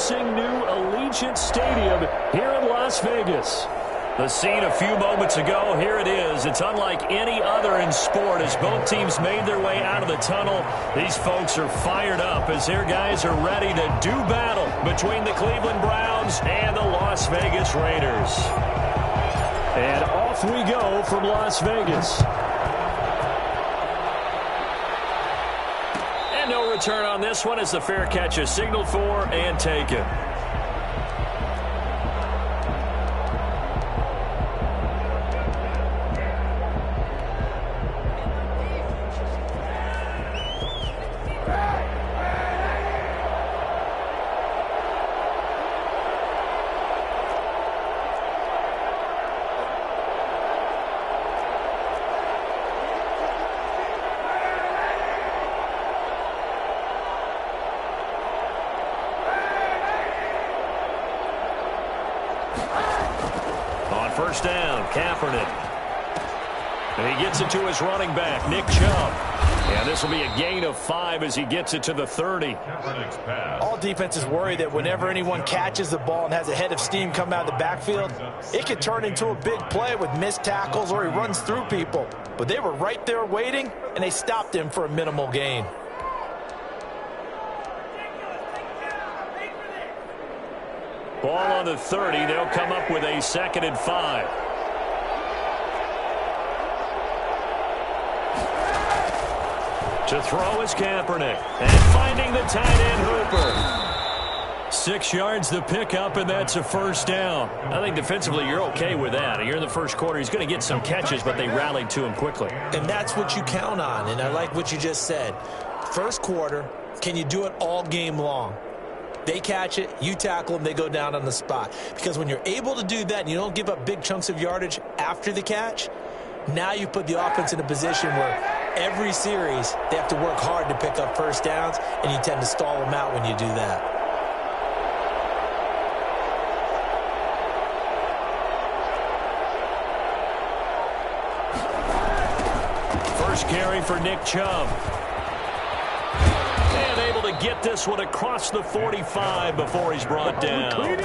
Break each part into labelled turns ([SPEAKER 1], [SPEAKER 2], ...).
[SPEAKER 1] promising new Allegiant Stadium here in Las Vegas. The scene a few moments ago, here it is. It's unlike any other in sport as both teams made their way out of the tunnel. These folks are fired up as their guys are ready to do battle between the Cleveland Browns and the Las Vegas Raiders. And off we go from Las Vegas. And no return on this one as the fair catch is signaled for and taken. First down, Kaepernick. And he gets it to his running back, Nick Chubb. And this will be a gain of 5 as he gets it to the 30.
[SPEAKER 2] All defenses worry that whenever anyone catches the ball and has a head of steam come out of the backfield, it could turn into a big play with missed tackles or he runs through people. But they were right there waiting, and they stopped him for a minimal gain.
[SPEAKER 1] Ball on the 30. They'll come up with a 2nd and 5. To throw is Kaepernick. And finding the tight end Hooper. 6 yards the pickup, and that's a first down. I think defensively you're okay with that. You're in the first quarter. He's going to get some catches, but they rallied to him quickly.
[SPEAKER 2] And that's what you count on, and I like what you just said. First quarter, can you do it all game long? They catch it, you tackle them, they go down on the spot. Because when you're able to do that and you don't give up big chunks of yardage after the catch, now you put the offense in a position where every series they have to work hard to pick up first downs, and you tend to stall them out when you do that.
[SPEAKER 1] First carry for Nick Chubb. To get this one across the 45 before he's brought down.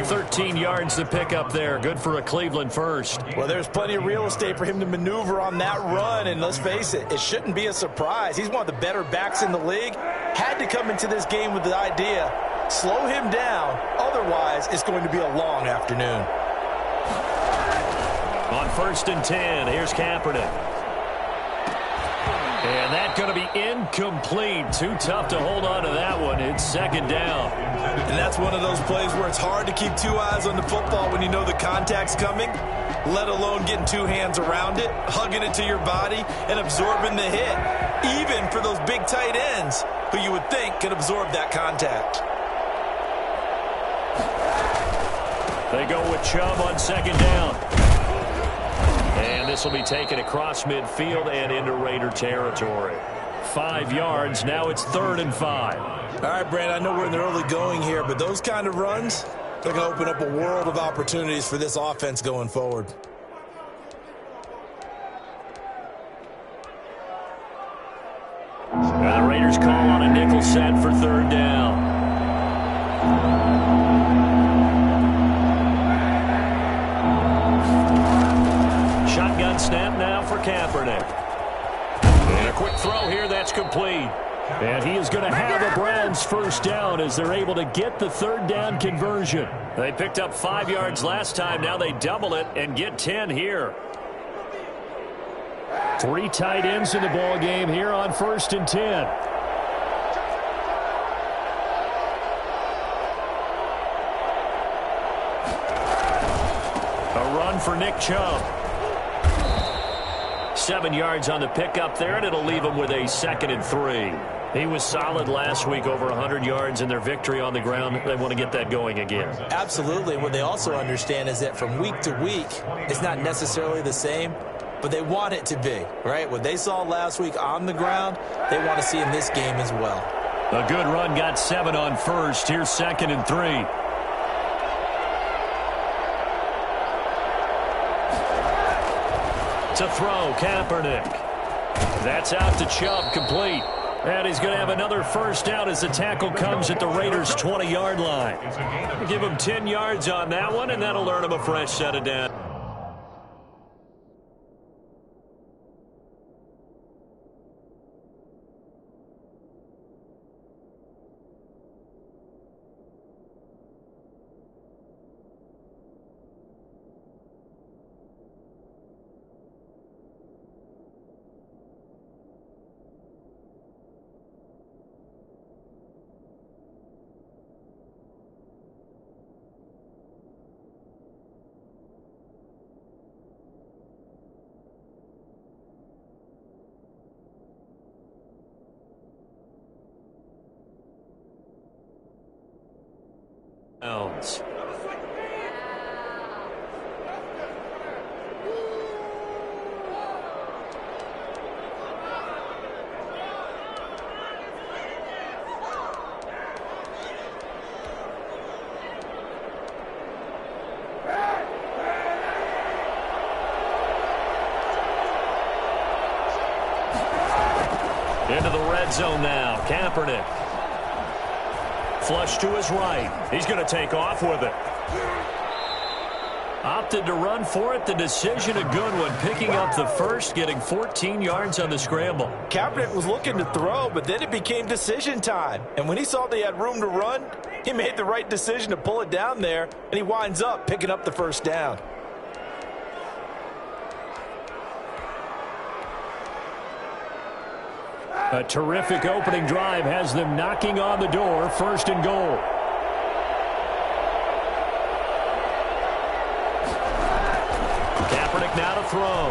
[SPEAKER 1] 13 yards to pick up there. Good for a Cleveland first.
[SPEAKER 2] Well, there's plenty of real estate for him to maneuver on that run, and let's face it, it shouldn't be a surprise. He's one of the better backs in the league. Had to come into this game with the idea, slow him down, otherwise it's going to be a long afternoon.
[SPEAKER 1] On 1st and 10, here's Kaepernick. And that's going to be incomplete. Too tough to hold on to that one. It's 2nd down.
[SPEAKER 2] And that's one of those plays where it's hard to keep 2 eyes on the football when you know the contact's coming, let alone getting 2 hands around it, hugging it to your body, and absorbing the hit, even for those big tight ends who you would think could absorb that contact.
[SPEAKER 1] They go with Chubb on 2nd down. And this will be taken across midfield and into Raider territory. 5 yards. Now it's 3rd and 5.
[SPEAKER 2] All right, Brand, I know we're in the early going here, but those kind of runs, they're going to open up a world of opportunities for this offense going forward.
[SPEAKER 1] And the Raiders call on a nickel set for 3rd down. Shotgun snap now for Kaepernick. And a quick throw here, that's complete. And he is going to have a Browns first down as they're able to get the 3rd down conversion. They picked up 5 yards last time. Now they double it and get 10 here. 3 tight ends in the ball game here on 1st and 10. A run for Nick Chubb. 7 yards on the pickup there, and it'll leave him with a 2nd and 3. He was solid last week, over 100 yards in their victory on the ground. They want to get that going again.
[SPEAKER 2] Absolutely. What they also understand is that from week to week, it's not necessarily the same, but they want it to be, right? What they saw last week on the ground, they want to see in this game as well.
[SPEAKER 1] A good run, got 7 on 1st. Here's 2nd and 3. To throw, Kaepernick. That's out to Chubb, complete. And he's going to have another first down as the tackle comes at the Raiders' 20-yard line. Give him 10 yards on that one, and that'll earn him a fresh set of downs. Into the red zone now. Kaepernick. Flush to his right. He's going to take off with it. Opted to run for it. The decision a good one. Picking up the first, getting 14 yards on the scramble.
[SPEAKER 2] Kaepernick was looking to throw, but then it became decision time. And when he saw they had room to run, he made the right decision to pull it down there, and he winds up picking up the first down.
[SPEAKER 1] A terrific opening drive has them knocking on the door. First and goal. Kaepernick now to throw.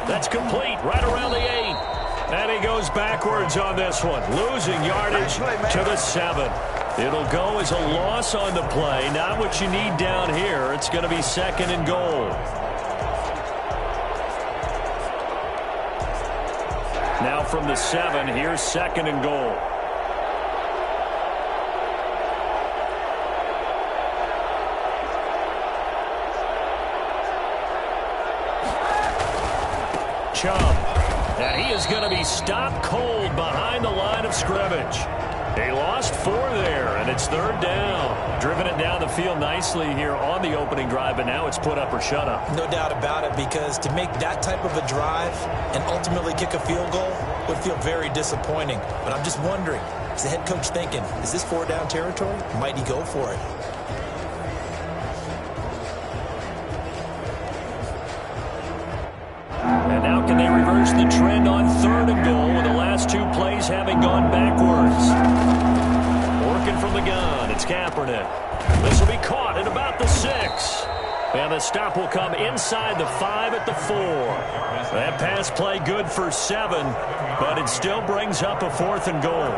[SPEAKER 1] That's complete right around the 8. And he goes backwards on this one. Losing yardage to the 7. It'll go as a loss on the play. Not what you need down here. It's going to be second and goal. Now from the 7, here's second and goal. Chubb. And he is going to be stopped cold behind the line of scrimmage. He lost 4 there, and it's third down. Driven it down the field nicely here on the opening drive, but now it's put up or shut up.
[SPEAKER 2] No doubt about it, because to make that type of a drive and ultimately kick a field goal would feel very disappointing. But I'm just wondering, is the head coach thinking, is this 4-down territory? Might he go for it?
[SPEAKER 1] And now can they reverse the trend on third and goal with the last 2 plays having gone backwards? Working from the gun, it's Kaepernick. This will be caught at about the 6. And the stop will come inside the 5 at the 4. That pass play good for 7, but it still brings up a 4th and goal.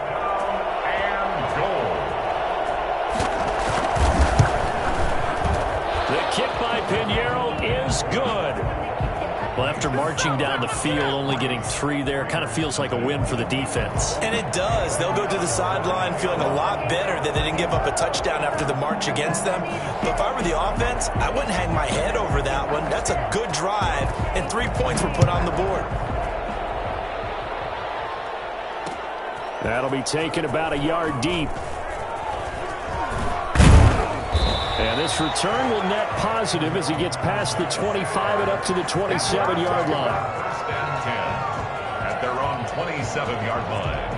[SPEAKER 1] The kick by Pinheiro is good. Well, after marching down the field, only getting 3 there, kind of feels like a win for the defense.
[SPEAKER 2] And it does. They'll go to the sideline feeling a lot better that they didn't give up a touchdown after the march against them. But if I were the offense, I wouldn't hang my head over that one. That's a good drive, and 3 points were put on the board.
[SPEAKER 1] That'll be taken about a yard deep. And this return will net positive as he gets past the 25 and up to the 27-yard line.
[SPEAKER 3] First and 10 at their own 27-yard line.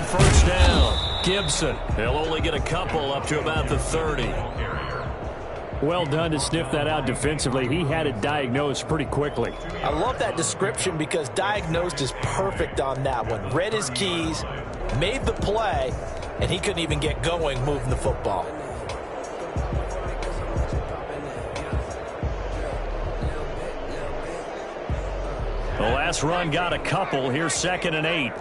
[SPEAKER 1] First down, Gibson. He'll only get a couple up to about the 30. Well done to sniff that out defensively. He had it diagnosed pretty quickly.
[SPEAKER 2] I love that description because diagnosed is perfect on that one. Read his keys, made the play, and he couldn't even get going moving the football.
[SPEAKER 1] The last run got a couple. Here's second and 8.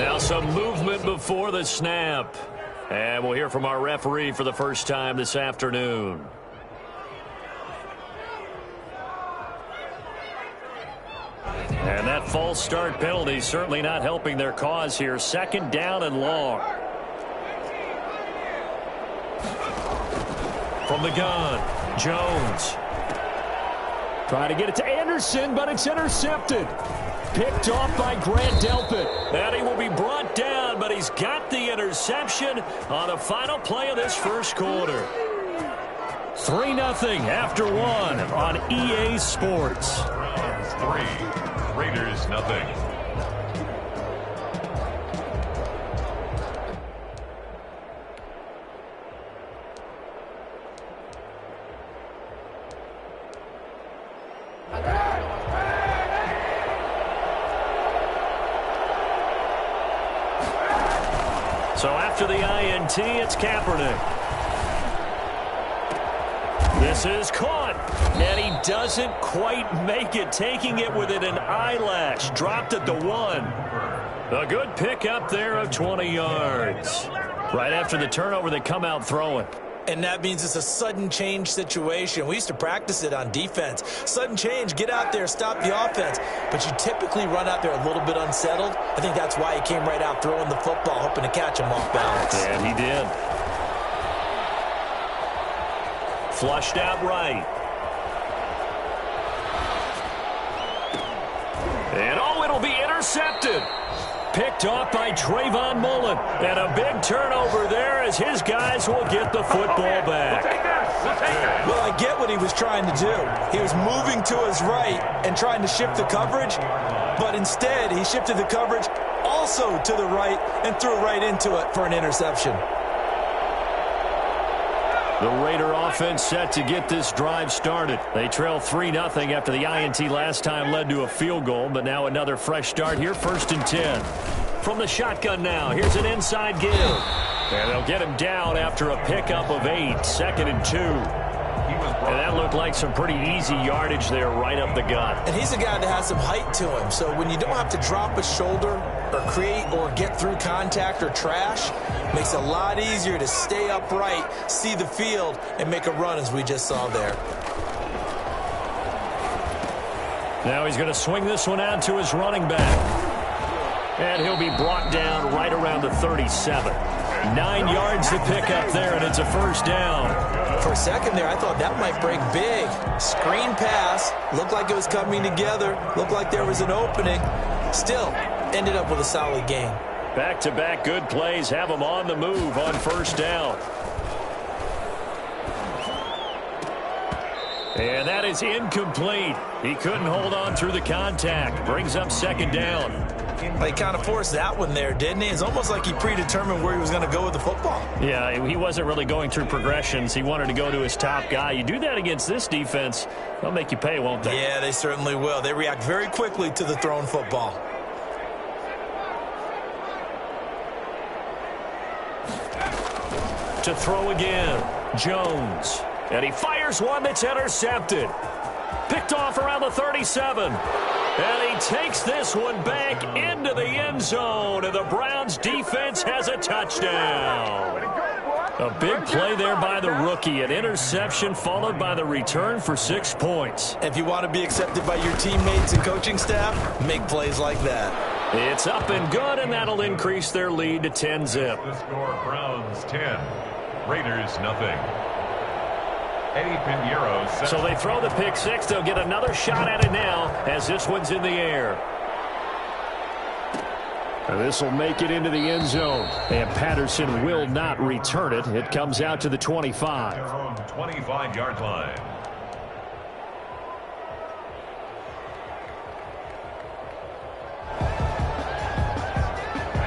[SPEAKER 1] Now some movement before the snap. And we'll hear from our referee for the first time this afternoon. And that false start penalty certainly not helping their cause here. Second down and long. From the gun, Jones. Trying to get it to Anderson, but it's intercepted. Picked off by Grant Delpit. And he will be brought down, but he's got the interception on the final play of this first quarter. 3-0 after one on EA Sports.
[SPEAKER 3] Browns 3, Raiders nothing.
[SPEAKER 1] So after the INT, it's Kaepernick. This is caught, and he doesn't quite make it, taking it within an eyelash. Dropped at the 1. A good pickup there of 20 yards. Right after the turnover, they come out throwing.
[SPEAKER 2] And that means it's a sudden change situation. We used to practice it on defense. Sudden change, get out there, stop the offense. But you typically run out there a little bit unsettled. I think that's why he came right out throwing the football, hoping to catch him off balance.
[SPEAKER 1] And he did. Flushed out right. And oh, it'll be intercepted. Picked off by Trayvon Mullen. And a big turnover there as his guys will get the football back.
[SPEAKER 2] Well, I get what he was trying to do. He was moving to his right and trying to shift the coverage, but instead he shifted the coverage also to the right and threw right into it for an interception.
[SPEAKER 1] The Raider offense set to get this drive started. They trail 3-0 after the INT last time led to a field goal, but now another fresh start here, 1st and 10. From the shotgun now, here's an inside give. And they'll get him down after a pickup of 8, 2nd and 2. And that looked like some pretty easy yardage there right up the gut.
[SPEAKER 2] And he's a guy that has some height to him, so when you don't have to drop a shoulder or create or get through contact or trash, makes it a lot easier to stay upright, see the field, and make a run as we just saw there.
[SPEAKER 1] Now he's going to swing this one out to his running back. And he'll be brought down right around the 37. 9 yards to pick up there, and it's a first down.
[SPEAKER 2] For a second there, I thought that might break big. Screen pass, looked like it was coming together, looked like there was an opening. Still, ended up with a solid gain.
[SPEAKER 1] Back-to-back good plays have him on the move on first down. And that is incomplete. He couldn't hold on through the contact. Brings up second down.
[SPEAKER 2] Well, he kind of forced that one there, didn't he? It's almost like he predetermined where he was going to go with the football.
[SPEAKER 1] Yeah, he wasn't really going through progressions. He wanted to go to his top guy. You do that against this defense, they'll make you pay, won't they?
[SPEAKER 2] Yeah, they certainly will. They react very quickly to the thrown football.
[SPEAKER 1] To throw again, Jones. And he fires one that's intercepted. Picked off around the 37. And he takes this one back into the end zone. And the Browns defense has a touchdown. A big play there by the rookie. An interception followed by the return for 6 points.
[SPEAKER 2] If you want to be accepted by your teammates and coaching staff, make plays like that.
[SPEAKER 1] It's up and good, and that'll increase their lead to 10-zip.
[SPEAKER 3] The score, Browns 10, Raiders nothing. Eddie Pinheiro.
[SPEAKER 1] So they throw the pick six. They'll get another shot at it now as this one's in the air. This will make it into the end zone. And Patterson will not return it. It comes out to the 25.
[SPEAKER 3] Their own 25-yard line.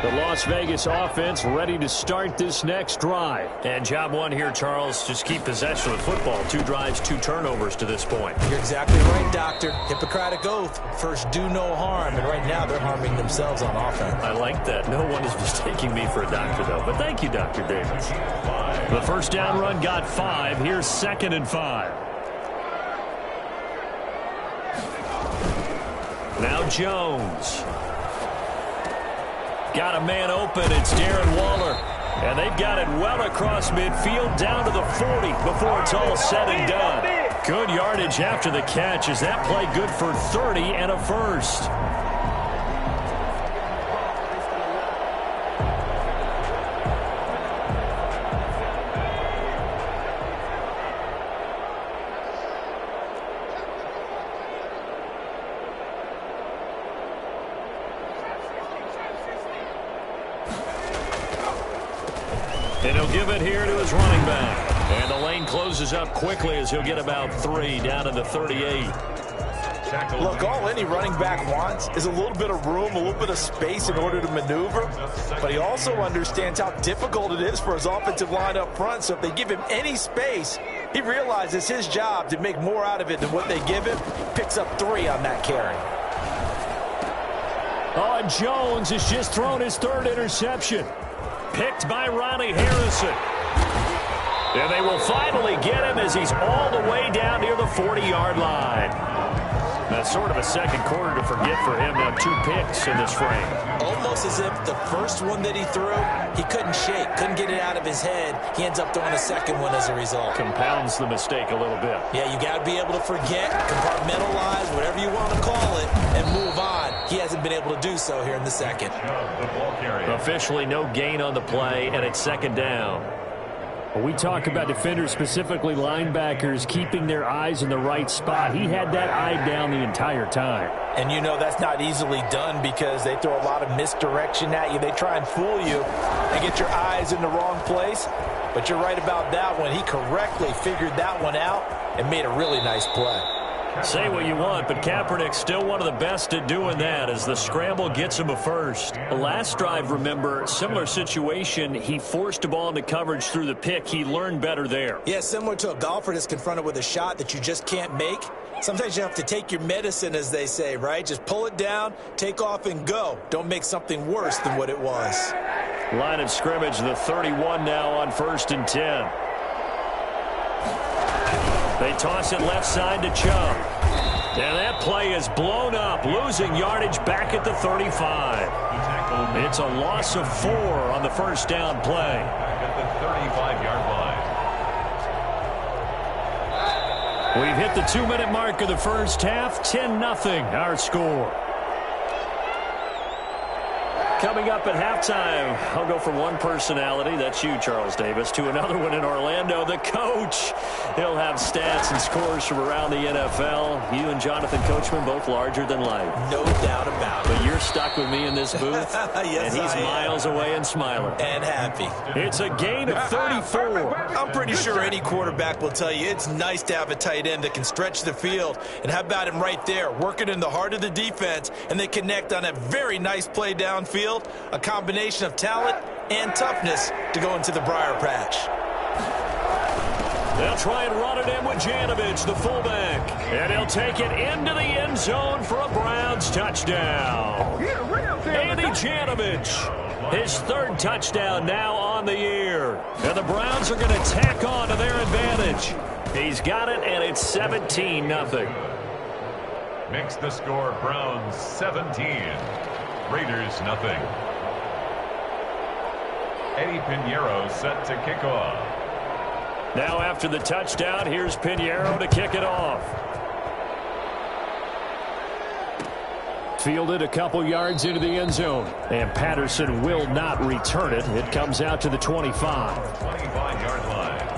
[SPEAKER 1] The Las Vegas offense ready to start this next drive. And job one here, Charles, just keep possession of the football. 2 drives, 2 turnovers to this point.
[SPEAKER 2] You're exactly right, Doctor. Hippocratic oath. First, do no harm. And right now, they're harming themselves on offense.
[SPEAKER 1] I like that. No one is mistaking me for a doctor, though. But thank you, Dr. Davis. The first down run got 5. Here's 2nd and 5. Now Jones. Got a man open. It's Darren Waller. And they've got it well across midfield down to the 40 before it's all said and done. Good yardage after the catch. Is that play good for 30 and a first? And he'll give it here to his running back. And the lane closes up quickly as he'll get about 3 down to the 38.
[SPEAKER 2] Look, all any running back wants is a little bit of room, a little bit of space in order to maneuver. But he also understands how difficult it is for his offensive line up front. So if they give him any space, he realizes his job to make more out of it than what they give him. Picks up 3 on that carry.
[SPEAKER 1] Oh, and Jones has just thrown his 3rd interception. Picked by Ronnie Harrison. And they will finally get him as he's all the way down near the 40-yard line. That's sort of a second quarter to forget for him. Now 2 picks in this frame.
[SPEAKER 2] Almost as if the first one that he threw, he couldn't shake, couldn't get it out of his head. He ends up throwing a second one as a result.
[SPEAKER 1] Compounds the mistake a little bit.
[SPEAKER 2] Yeah, you got to be able to forget, compartmentalize, whatever you want to call it, and move on. He hasn't been able to do so here in the second.
[SPEAKER 1] Officially no gain on the play, and it's 2nd down.
[SPEAKER 4] When we talk about defenders, specifically linebackers, keeping their eyes in the right spot. He had that eye down the entire time.
[SPEAKER 2] And you know that's not easily done because they throw a lot of misdirection at you. They try and fool you and get your eyes in the wrong place. But you're right about that one. He correctly figured that one out and made a really nice play.
[SPEAKER 1] Say what you want, but Kaepernick's still one of the best at doing that as the scramble gets him a first. Last drive, remember, similar situation. He forced a ball into coverage through the pick. He learned better there.
[SPEAKER 2] Yeah, similar to a golfer that's confronted with a shot that you just can't make. Sometimes you have to take your medicine, as they say, right? Just pull it down, take off, and go. Don't make something worse than what it was.
[SPEAKER 1] Line of scrimmage, the 31 now on 1st and 10. They toss it left side to Chubb. And that play is blown up, losing yardage back at the 35. It's a loss of 4 on the first down play.
[SPEAKER 3] At the 35-yard line.
[SPEAKER 1] We've hit the 2-minute mark of the first half. 10-0 our score. Coming up at halftime, I'll go from one personality, that's you, Charles Davis, to another one in Orlando, the coach. He'll have stats and scores from around the NFL. You and Jonathan Coachman, both larger than life.
[SPEAKER 2] No doubt about it.
[SPEAKER 1] But you're stuck with me in this booth,
[SPEAKER 2] yes,
[SPEAKER 1] and he's miles away and smiling.
[SPEAKER 2] And happy.
[SPEAKER 1] It's a gain of 34.
[SPEAKER 2] I'm pretty sure any quarterback will tell you it's nice to have a tight end that can stretch the field. And how about him right there, working in the heart of the defense, and they connect on a very nice play downfield. A combination of talent and toughness to go into the briar patch.
[SPEAKER 1] They'll try and run it in with Janovich, the fullback. And he'll take it into the end zone for a Browns touchdown. Andy Janovich, his 3rd touchdown now on the year. And the Browns are going to tack on to their advantage. He's got it, and it's 17-0.
[SPEAKER 3] Makes the score Browns 17. Raiders nothing. Eddie Pinheiro set to kick off.
[SPEAKER 1] Now after the touchdown, here's Pinheiro to kick it off.
[SPEAKER 4] Fielded a couple yards into the end zone. And Patterson will not return it. It comes out to the 25.
[SPEAKER 3] 25-yard line.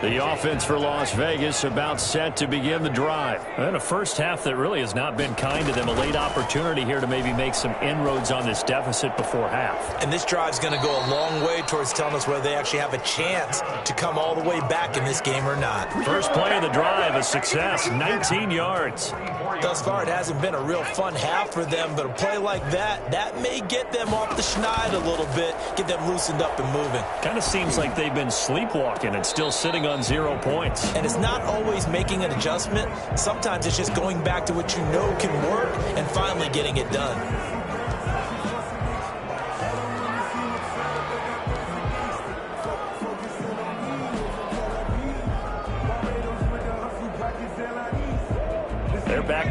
[SPEAKER 1] The offense for Las Vegas about set to begin the drive. And a first half that really has not been kind to them. A late opportunity here to maybe make some inroads on this deficit before half.
[SPEAKER 2] And this drive's going to go a long way towards telling us whether they actually have a chance to come all the way back in this game or not.
[SPEAKER 1] First play of the drive, a success, 19 yards.
[SPEAKER 2] Thus far, it hasn't been a real fun half for them, but a play like that may get them off the schneid a little bit, get them loosened up and moving.
[SPEAKER 1] Kind of seems like they've been sleepwalking and still sitting on 0 points.
[SPEAKER 2] And it's not always making an adjustment. Sometimes it's just going back to what you know can work and finally getting it done.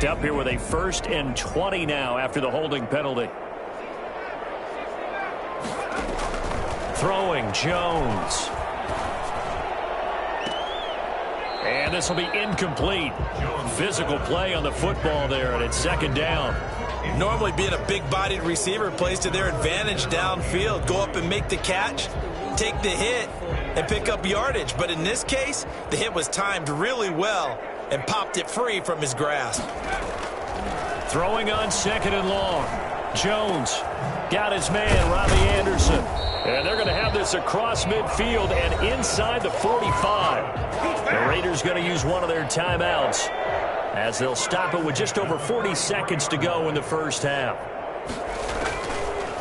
[SPEAKER 1] picked up here with a 1st and 20 now after the holding penalty. Throwing Jones. And this will be incomplete. Physical play on the football there, and it's 2nd down.
[SPEAKER 2] Normally being a big-bodied receiver plays to their advantage downfield. Go up and make the catch, take the hit, and pick up yardage. But in this case, the hit was timed really well and popped it free from his grasp.
[SPEAKER 1] Throwing on 2nd and long. Jones got his man, Robbie Anderson. And they're going to have this across midfield and inside the 45. The Raiders going to use one of their timeouts as they'll stop it with just over 40 seconds to go in the first half.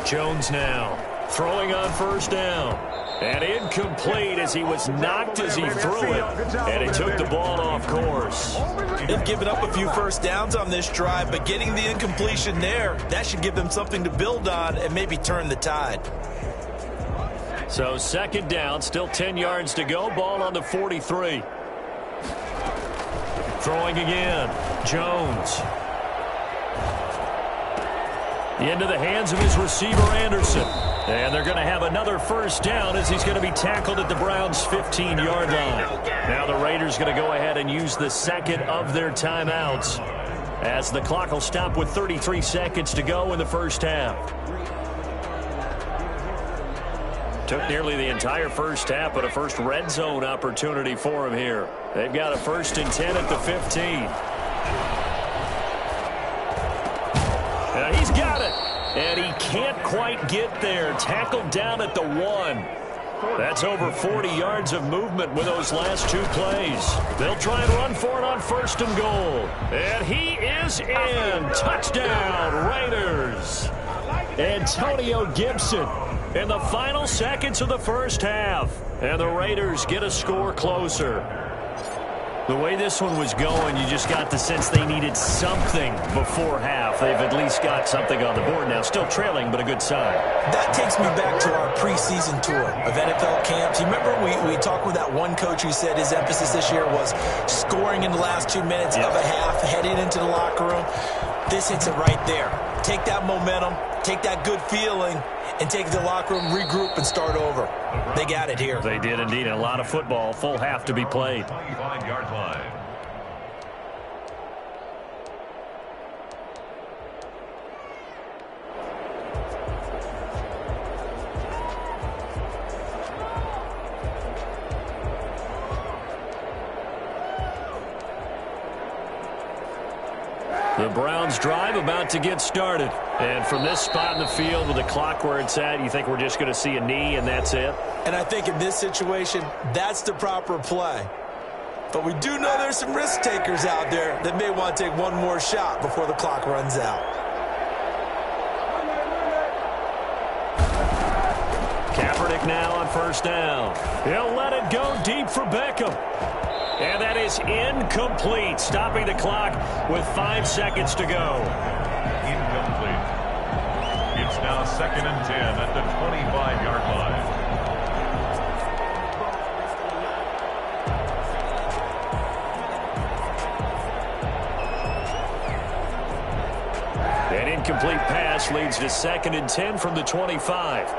[SPEAKER 1] Jones now throwing on 1st down. And incomplete as he was knocked as he threw it. And he took the ball off course.
[SPEAKER 2] They've given up a few first downs on this drive, but getting the incompletion there, that should give them something to build on and maybe turn the tide.
[SPEAKER 1] So 2nd down, still 10 yards to go. Ball on the 43. Throwing again. Jones. Into the hands of his receiver, Anderson. And they're going to have another 1st down as he's going to be tackled at the Browns' 15-yard line. Now the Raiders going to go ahead and use the 2nd of their timeouts as the clock will stop with 33 seconds to go in the first half. Took nearly the entire first half, but a first red zone opportunity for him here. They've got a 1st and 10 at the 15. Now he's got it. And he can't quite get there. Tackled down at the 1. That's over 40 yards of movement with those last 2 plays. They'll try and run for it on 1st and goal. And he is in. Touchdown, Raiders. Antonio Gibson in the final seconds of the first half. And the Raiders get a score closer. The way this one was going, you just got the sense they needed something before half. They've at least got something on the board now. Still trailing, but a good sign.
[SPEAKER 2] That takes me back to our preseason tour of NFL camps. You remember we talked with that one coach who said his emphasis this year was scoring in the last 2 minutes of a half, heading into the locker room. This hits it right there. Take that momentum, take that good feeling, and take the locker room, regroup, and start over. They got it here.
[SPEAKER 1] They did indeed. A lot of football, full half to be played.
[SPEAKER 3] 25-yard line.
[SPEAKER 1] The Browns drive about to get started. And from this spot in the field with the clock where it's at, you think we're just going to see a knee and that's it?
[SPEAKER 2] And I think in this situation, that's the proper play. But we do know there's some risk takers out there that may want to take one more shot before the clock runs out.
[SPEAKER 1] Kaepernick now on 1st down. He'll let it go deep for Beckham. And that is incomplete, stopping the clock with 5 seconds to go.
[SPEAKER 3] Incomplete. It's now 2nd and 10 at the 25-yard line.
[SPEAKER 1] An incomplete pass leads to 2nd and 10 from the 25.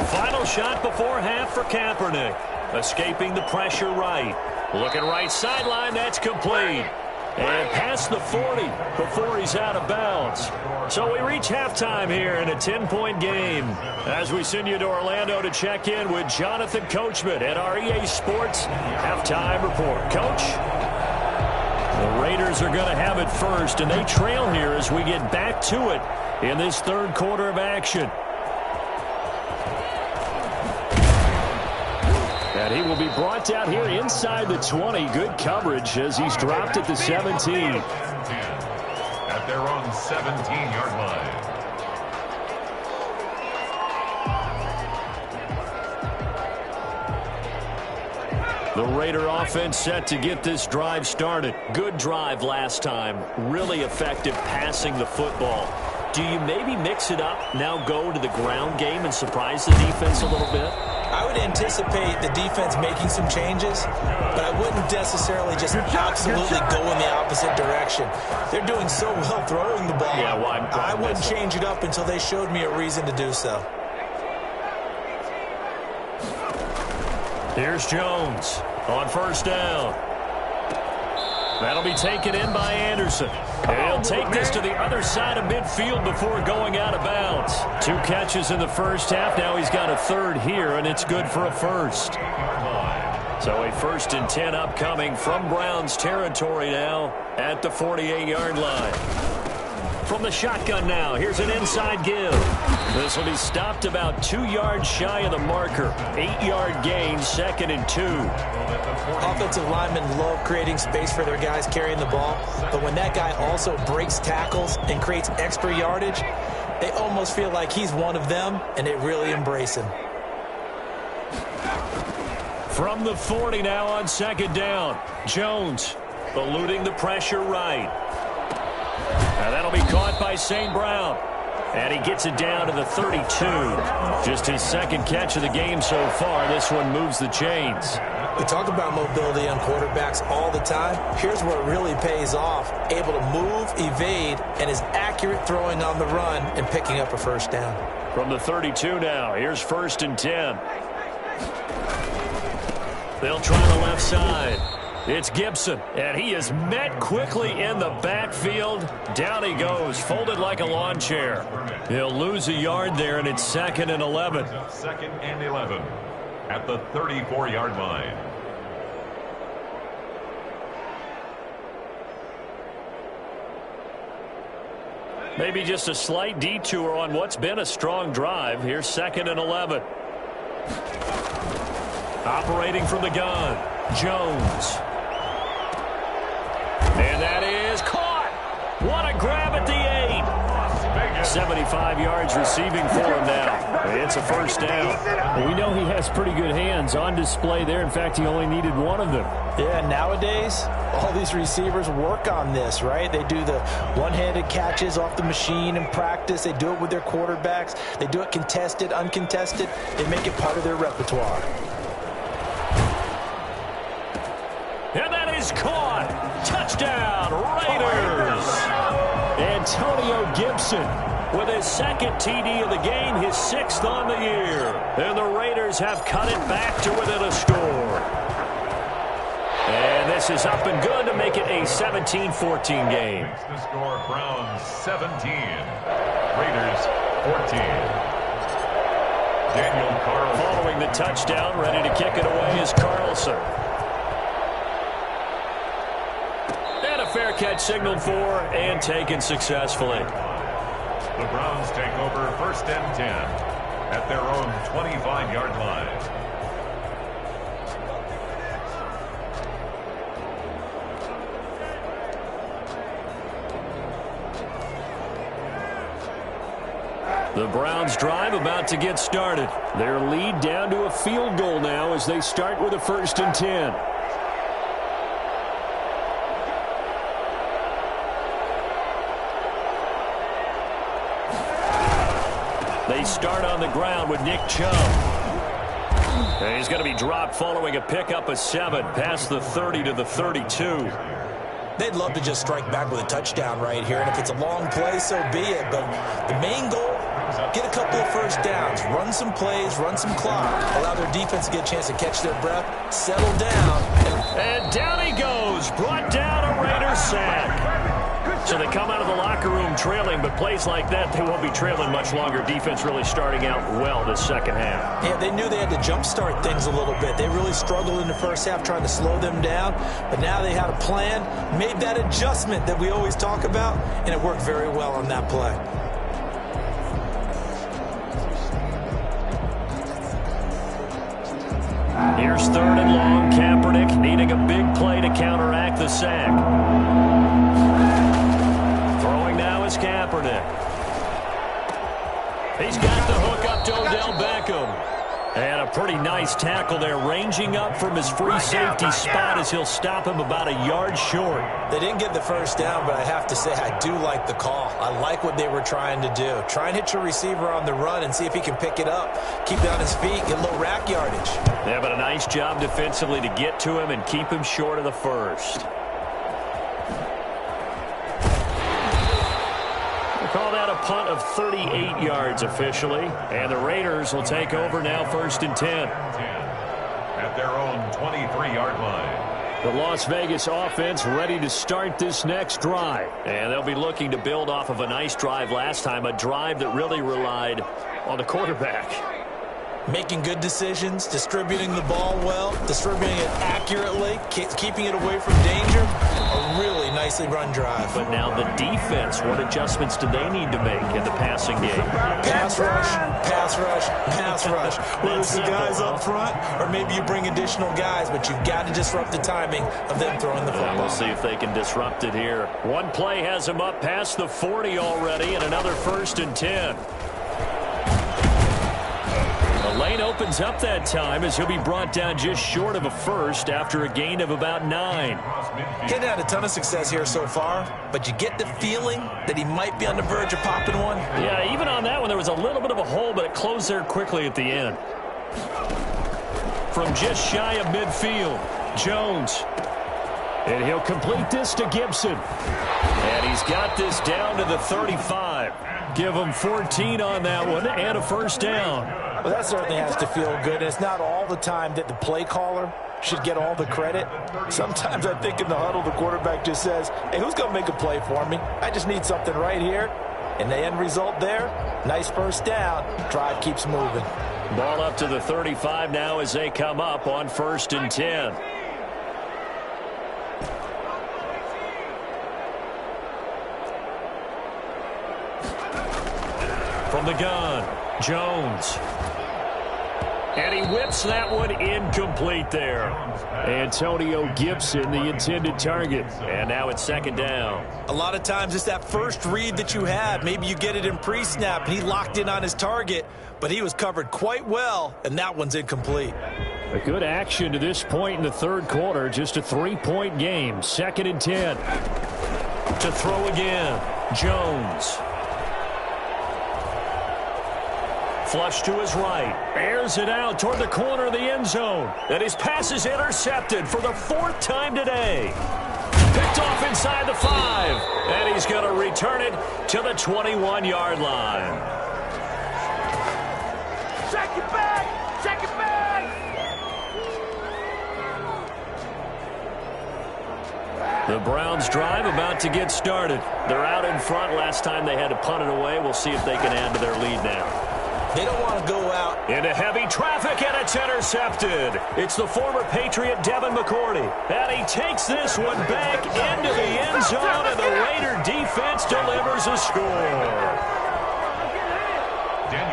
[SPEAKER 1] Final shot before half for Kaepernick. Escaping the pressure right. Looking right sideline, that's complete. And past the 40 before he's out of bounds. So we reach halftime here in a 10-point game. As we send you to Orlando to check in with Jonathan Coachman at our EA Sports Halftime Report. Coach? The Raiders are going to have it first, and they trail here as we get back to it in this 3rd quarter of action. And he will be brought down here inside the 20. Good coverage as he's dropped at the 17.
[SPEAKER 3] At their own 17-yard line.
[SPEAKER 1] The Raider offense set to get this drive started. Good drive last time. Really effective passing the football. Do you maybe mix it up, now go to the ground game and surprise the defense a little bit?
[SPEAKER 2] I would anticipate the defense making some changes, but I wouldn't necessarily just absolutely go in the opposite direction. They're doing so well throwing the ball.
[SPEAKER 1] Yeah, why
[SPEAKER 2] I wouldn't change it up until they showed me a reason to do so.
[SPEAKER 1] Here's Jones on first down. That'll be taken in by Anderson. He'll take this to the other side of midfield before going out of bounds. 2 catches in the first half. Now he's got a third here, and it's good for a first. So a 1st and 10 upcoming from Browns territory now at the 48-yard line. From the shotgun now, here's an inside give. This will be stopped about 2 yards shy of the marker. 8-yard gain, 2nd and 2.
[SPEAKER 2] Offensive linemen love creating space for their guys carrying the ball, but when that guy also breaks tackles and creates extra yardage, they almost feel like he's one of them, and they really embrace him.
[SPEAKER 1] From the 40 now on 2nd down. Jones eluding the pressure right. Now that'll be caught by St. Brown. And he gets it down to the 32. Just his 2nd catch of the game so far. This one moves the chains.
[SPEAKER 2] We talk about mobility on quarterbacks all the time. Here's where it really pays off. Able to move, evade, and is accurate throwing on the run and picking up a first down.
[SPEAKER 1] From the 32 now, here's 1st and 10. They'll try the left side. It's Gibson, and he is met quickly in the backfield. Down he goes, folded like a lawn chair. He'll lose a yard there, and it's 2nd and 11.
[SPEAKER 3] 2nd and 11 at the 34-yard line.
[SPEAKER 1] Maybe just a slight detour on what's been a strong drive. Here's 2nd and 11. Operating from the gun, Jones. And that is caught. What a grab at the 8. 75 yards receiving for him now. It's a first down.
[SPEAKER 4] Well, we know he has pretty good hands on display there. In fact, he only needed one of them.
[SPEAKER 2] Yeah, nowadays, all these receivers work on this, right? They do the one-handed catches off the machine in practice. They do it with their quarterbacks. They do it contested, uncontested. They make it part of their repertoire.
[SPEAKER 1] And that is caught. Touchdown, Raiders. Antonio Gibson with his 2nd TD of the game, his 6th on the year. And the Raiders have cut it back to within a score. And this is up and good to make it a 17-14 game.
[SPEAKER 3] Makes the score Browns 17, Raiders 14. Daniel Carlson.
[SPEAKER 1] Following the touchdown, ready to kick it away is Carlson. And a fair catch signaled for and taken successfully.
[SPEAKER 3] The Browns take over 1st and 10 at their own 25-yard line.
[SPEAKER 1] The Browns drive about to get started. Their lead down to a field goal now as they start with a 1st and 10. They start on the ground with Nick Chubb. And he's going to be dropped following a pickup of 7 past the 30 to the 32.
[SPEAKER 2] They'd love to just strike back with a touchdown right here, and if it's a long play, so be it. But the main goal, get a couple of first downs, run some plays, run some clock, allow their defense to get a chance to catch their breath, settle down.
[SPEAKER 1] And down he goes, brought down a Raider sack. So they come out of the locker room trailing, but plays like that, they won't be trailing much longer. Defense really starting out well this 2nd half.
[SPEAKER 2] Yeah, they knew they had to jumpstart things a little bit. They really struggled in the first half trying to slow them down, but now they had a plan, made that adjustment that we always talk about, and it worked very well on that play.
[SPEAKER 1] Here's 3rd and long. Kaepernick needing a big play to counteract the sack. Throwing now is Kaepernick. He's got the hook up to Odell Beckham. And a pretty nice tackle there, ranging up from his free safety spot as he'll stop him about a yard short.
[SPEAKER 2] They didn't get the first down, but I have to say I do like the call. I like what they were trying to do. Try and hit your receiver on the run and see if he can pick it up. Keep it on his feet, get a little rack yardage.
[SPEAKER 1] Yeah, but a nice job defensively to get to him and keep him short of the first. Call that a punt of 38 yards officially. And the Raiders will take over now, 1st and 10.
[SPEAKER 3] At their own 23-yard line.
[SPEAKER 1] The Las Vegas offense ready to start this next drive. And they'll be looking to build off of a nice drive last time, a drive that really relied on the quarterback.
[SPEAKER 2] Making good decisions, distributing the ball well, distributing it accurately, keeping it away from danger. A really nicely run drive.
[SPEAKER 1] But now the defense, what adjustments do they need to make in the passing game?
[SPEAKER 2] Pass rush, pass rush, pass rush. Whether it's the guys up front or maybe you bring additional guys, but you've got to disrupt the timing of them throwing the football.
[SPEAKER 1] We'll see if they can disrupt it here. One play has him up past the 40 already, and another 1st and 10. The lane opens up that time as he'll be brought down just short of a first after a gain of about 9.
[SPEAKER 2] He's had a ton of success here so far, but you get the feeling that he might be on the verge of popping one.
[SPEAKER 1] Yeah, even on that one, there was a little bit of a hole, but it closed there quickly at the end. From just shy of midfield, Jones. And he'll complete this to Gibson. And he's got this down to the 35. Give him 14 on that one and a 1st down.
[SPEAKER 2] Well, that certainly has to feel good. And it's not all the time that the play caller should get all the credit. Sometimes I think in the huddle, the quarterback just says, hey, who's going to make a play for me? I just need something right here. And the end result there, nice 1st down. Drive keeps moving.
[SPEAKER 1] Ball up to the 35 now as they come up on 1st and 10. From the gun, Jones. And he whips that one incomplete there. Antonio Gibson, the intended target. And now it's 2nd down.
[SPEAKER 2] A lot of times it's that first read that you have. Maybe you get it in pre-snap, and he locked in on his target, but he was covered quite well, and that one's incomplete.
[SPEAKER 1] A good action to this point in the 3rd quarter. Just a 3-point game. 2nd and 10. To throw again, Jones. Flush to his right. Airs it out toward the corner of the end zone. And his pass is intercepted for the 4th time today. Picked off inside the 5. And he's going to return it to the 21-yard line.
[SPEAKER 5] Check it back! Check it back!
[SPEAKER 1] The Browns drive about to get started. They're out in front. Last time they had to punt it away. We'll see if they can add to their lead now.
[SPEAKER 2] They don't want to go out
[SPEAKER 1] into heavy traffic, and it's intercepted. It's the former Patriot Devin McCourty. And he takes this one back into the end zone, and the Raider defense delivers a score.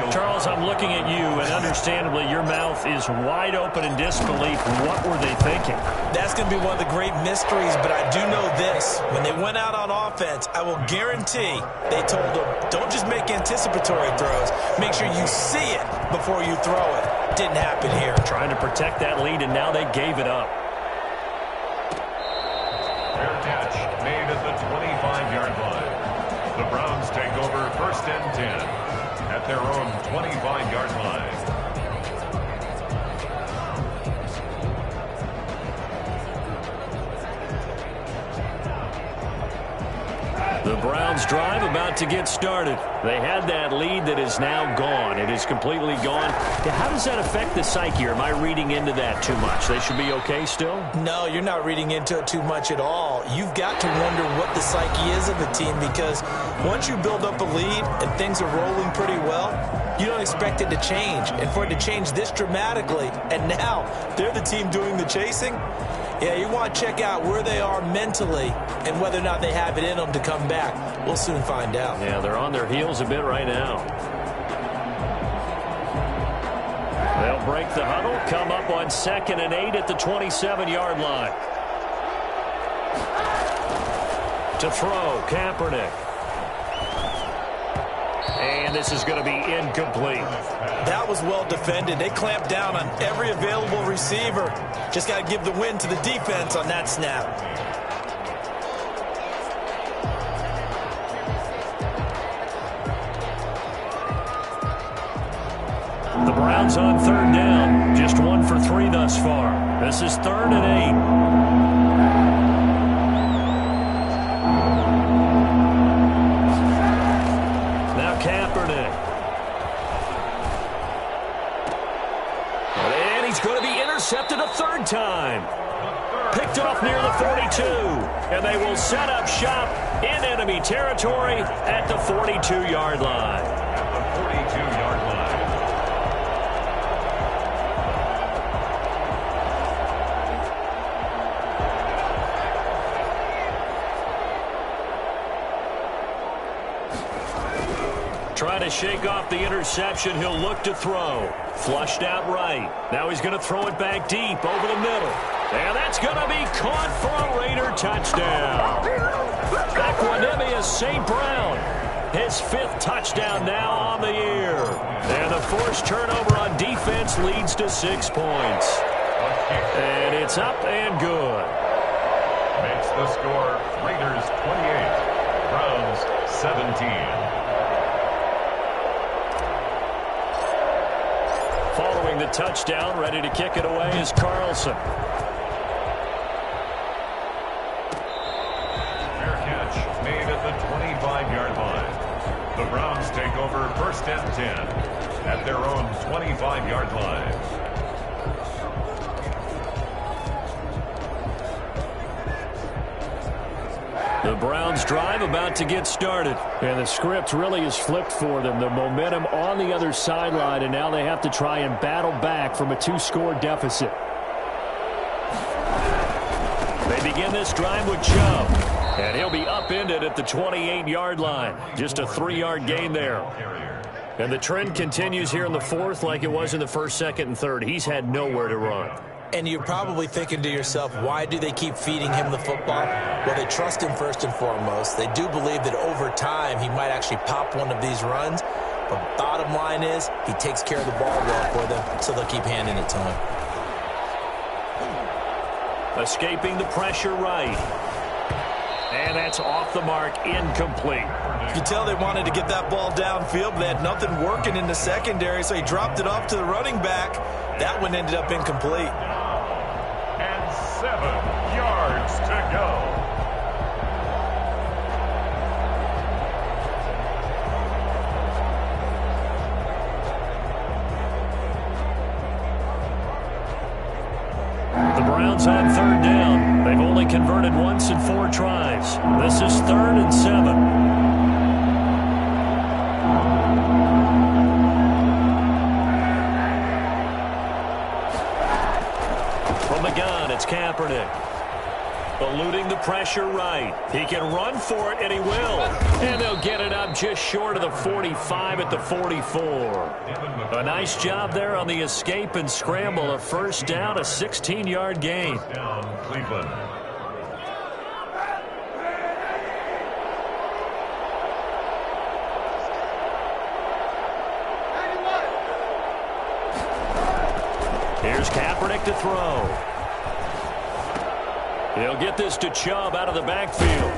[SPEAKER 1] Charles, I'm looking at you, and understandably, your mouth is wide open in disbelief. What were they thinking?
[SPEAKER 2] That's going to be one of the great mysteries, but I do know this. When they went out on offense, I will guarantee they told them, don't just make anticipatory throws. Make sure you see it before you throw it. Didn't happen here.
[SPEAKER 1] Trying to protect that lead, and now they gave it up.
[SPEAKER 3] Fair catch made at the 25-yard line. The Browns take over 1st and 10. At their own 25-yard line.
[SPEAKER 1] The Browns drive about to get started. They had that lead that is now gone. It is completely gone. How does that affect the psyche? Or am I reading into that too much? They should be okay still?
[SPEAKER 2] No, you're not reading into it too much at all. You've got to wonder what the psyche is of the team, because once you build up a lead and things are rolling pretty well, you don't expect it to change. And for it to change this dramatically, and now they're the team doing the chasing, yeah, you want to check out where they are mentally and whether or not they have it in them to come back. We'll soon find out.
[SPEAKER 1] Yeah, they're on their heels a bit right now. They'll break the huddle, come up on 2nd and 8 at the 27-yard line. To throw, Kaepernick. And this is going to be incomplete.
[SPEAKER 2] That was well defended. They clamped down on every available receiver. Just got to give the win to the defense on that snap.
[SPEAKER 1] The Browns on third down. Just 1 for 3 thus far. This is 3rd and 8. Now Kaepernick. And he's going to be intercepted a 3rd time. Picked off near the 42. And they will set up shop in enemy territory at the 42-yard line.
[SPEAKER 3] At the 42-yard line.
[SPEAKER 1] Trying to shake off the interception. He'll look to throw. Flushed out right. Now he's going to throw it back deep over the middle. And that's going to be caught for a Raider touchdown. Equanimous St. Brown. His 5th touchdown now on the year. And the forced turnover on defense leads to 6 points. And it's up and good.
[SPEAKER 3] Makes the score Raiders 28, Browns 17.
[SPEAKER 1] Following the touchdown, ready to kick it away is Carlson.
[SPEAKER 3] Fair catch made at the 25-yard line. The Browns take over 1st and 10 at their own 25-yard line.
[SPEAKER 1] The Browns drive about to get started.
[SPEAKER 4] And the script really is flipped for them. The momentum on the other sideline, and now they have to try and battle back from a 2-score deficit.
[SPEAKER 1] They begin this drive with Chubb. And he'll be upended at the 28-yard line. Just a 3-yard gain there. And the trend continues here in the 4th like it was in the 1st, 2nd, and 3rd. He's had nowhere to run.
[SPEAKER 2] And you're probably thinking to yourself, why do they keep feeding him the football? Well, they trust him first and foremost. They do believe that over time he might actually pop one of these runs. But bottom line is he takes care of the ball well for them, so they'll keep handing it to him.
[SPEAKER 1] Escaping the pressure right. And that's off the mark, incomplete.
[SPEAKER 2] You could tell they wanted to get that ball downfield, but they had nothing working in the secondary, so he dropped it off to the running back. That one ended up incomplete.
[SPEAKER 3] And 7 yards to go.
[SPEAKER 1] The Browns on third down. They've only converted once in 4 tries. This is 3rd and 7. From the gun, it's Kaepernick. Eluding the pressure right. He can run for it, and he will. And they'll get it up just short of the 45 at the 44. A nice job there on the escape and scramble. A 1st down, a 16-yard gain.
[SPEAKER 3] Down Cleveland.
[SPEAKER 1] Here's Kaepernick to throw. He'll get this to Chubb out of the backfield.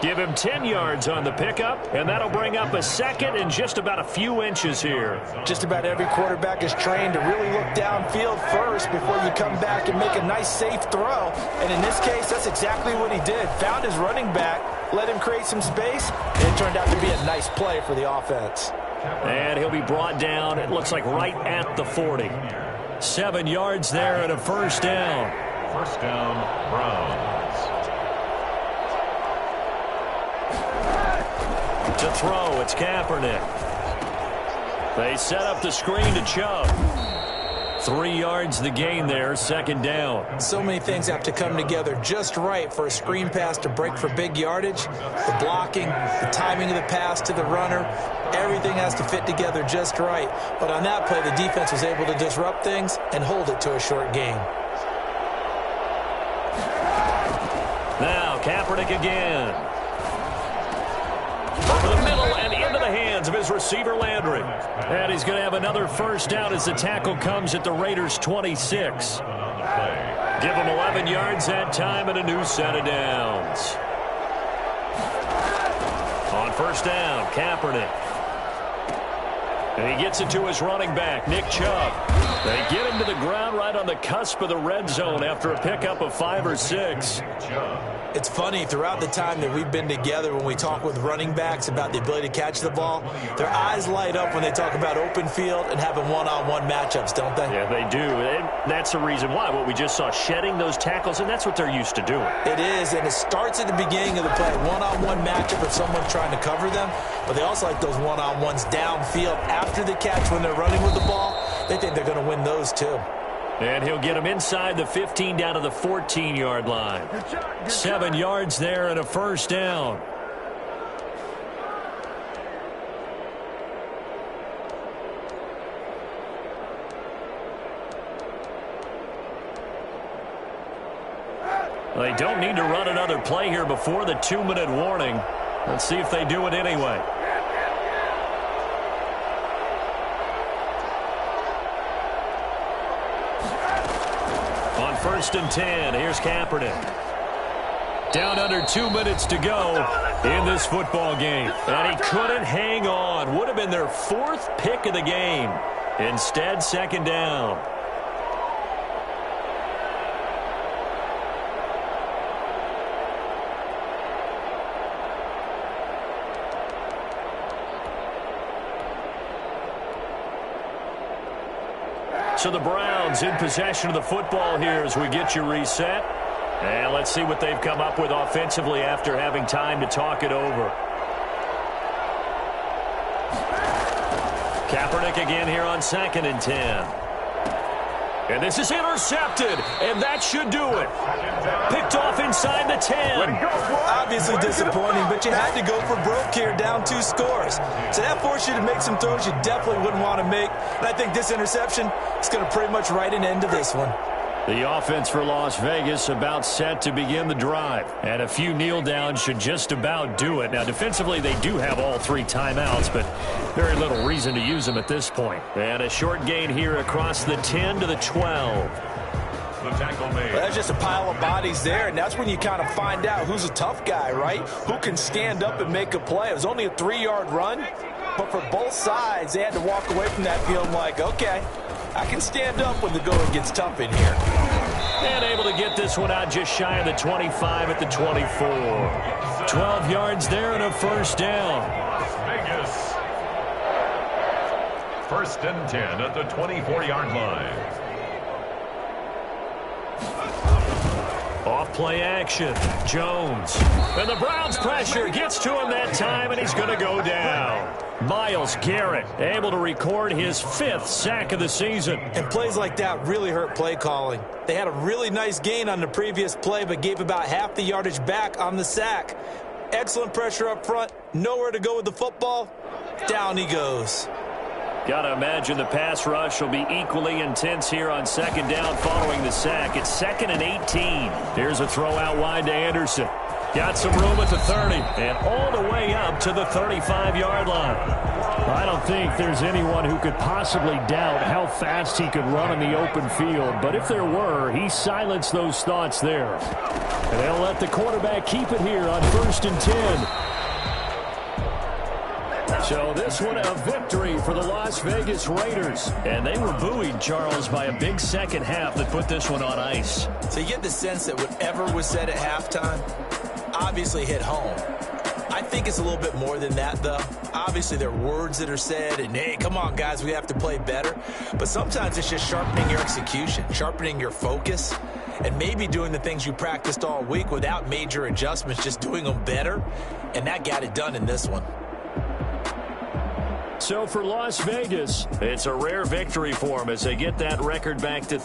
[SPEAKER 1] Give him 10 yards on the pickup, and that'll bring up a 2nd and just about a few inches here.
[SPEAKER 2] Just about every quarterback is trained to really look downfield first before you come back and make a nice, safe throw. And in this case, that's exactly what he did. Found his running back, let him create some space, and it turned out to be a nice play for the offense.
[SPEAKER 1] And he'll be brought down, it looks like right at the 40. 7 yards there and a 1st down.
[SPEAKER 3] 1st down, Browns.
[SPEAKER 1] To throw, it's Kaepernick. They set up the screen to Chubb. 3 yards the gain there, 2nd down.
[SPEAKER 2] So many things have to come together just right for a screen pass to break for big yardage. The blocking, the timing of the pass to the runner, everything has to fit together just right. But on that play, the defense was able to disrupt things and hold it to a short gain.
[SPEAKER 1] Now Kaepernick again. Over the middle and into the hands hands of his receiver, Landry. And he's going to have another first down as the tackle comes at the Raiders' 26. Give him 11 yards that time and a new set of downs. On first down, Kaepernick. And he gets it to his running back, Nick Chubb. They get him to the ground right on the cusp of the red zone after a pickup of 5 or 6.
[SPEAKER 2] It's funny, throughout the time that we've been together, when we talk with running backs about the ability to catch the ball, their eyes light up when they talk about open field and having one-on-one matchups, don't they?
[SPEAKER 1] Yeah, they do. And that's the reason why. What we just saw, shedding those tackles, and that's what they're used to doing.
[SPEAKER 2] It is, and it starts at the beginning of the play. One-on-one matchup if someone's trying to cover them, but they also like those one-on-ones downfield after the catch when they're running with the ball. They think they're going to win those too.
[SPEAKER 1] And he'll get him inside the 15 down to the 14-yard line. 7 yards there and a first down. They don't need to run another play here before the 2-minute warning. Let's see if they do it anyway. On 1st and 10, here's Kaepernick. Down under 2 minutes to go in this football game. And he couldn't hang on. Would have been their 4th pick of the game. Instead, 2nd down. So the Browns in possession of the football here as we get you reset. And let's see what they've come up with offensively after having time to talk it over. Kaepernick again here on 2nd and 10. And this is intercepted, and that should do it. Picked off inside the 10.
[SPEAKER 2] Obviously disappointing, but you had to go for broke here, down 2 scores. So that forced you to make some throws you definitely wouldn't want to make. And I think this interception is going to pretty much write an end to this one.
[SPEAKER 1] The offense for Las Vegas about set to begin the drive. And a few kneel downs should just about do it. Now, defensively, they do have all 3 timeouts, but very little reason to use them at this point. And a short gain here across the 10 to the 12.
[SPEAKER 3] The tackle made.
[SPEAKER 2] Well, that's just a pile of bodies there, and that's when you kind of find out who's a tough guy, right? Who can stand up and make a play. It was only a 3-yard run, but for both sides, they had to walk away from that feeling like, okay, I can stand up when the going gets tough in here.
[SPEAKER 1] And able to get this one out just shy of the 25 at the 24. 12 yards there and a first down.
[SPEAKER 3] Vegas. 1st and 10 at the 24-yard line.
[SPEAKER 1] Off play action. Jones. And the Browns pressure gets to him that time, and he's going to go down. Myles Garrett able to record his 5th sack of the season.
[SPEAKER 2] And plays like that really hurt play calling. They had a really nice gain on the previous play, but gave about half the yardage back on the sack. Excellent pressure up front. Nowhere to go with the football. Down he goes.
[SPEAKER 1] Got to imagine the pass rush will be equally intense here on 2nd down following the sack. It's 2nd and 18. Here's a throw out wide to Anderson. Got some room at the 30 and all the way up to the 35-yard line.
[SPEAKER 4] I don't think there's anyone who could possibly doubt how fast he could run in the open field. But if there were, he silenced those thoughts there. And they'll let the quarterback keep it here on 1st and 10. So this one a victory for the Las Vegas Raiders. And they were buoyed, Charles, by a big second half that put this one on ice.
[SPEAKER 2] So you get the sense that whatever was said at halftime obviously hit home. I think it's a little bit more than that, though. Obviously, there are words that are said, and, hey, come on, guys, we have to play better. But sometimes it's just sharpening your execution, sharpening your focus, and maybe doing the things you practiced all week without major adjustments, just doing them better. And that got it done in this one.
[SPEAKER 4] So for Las Vegas,
[SPEAKER 1] it's a rare victory for them as they get that record back to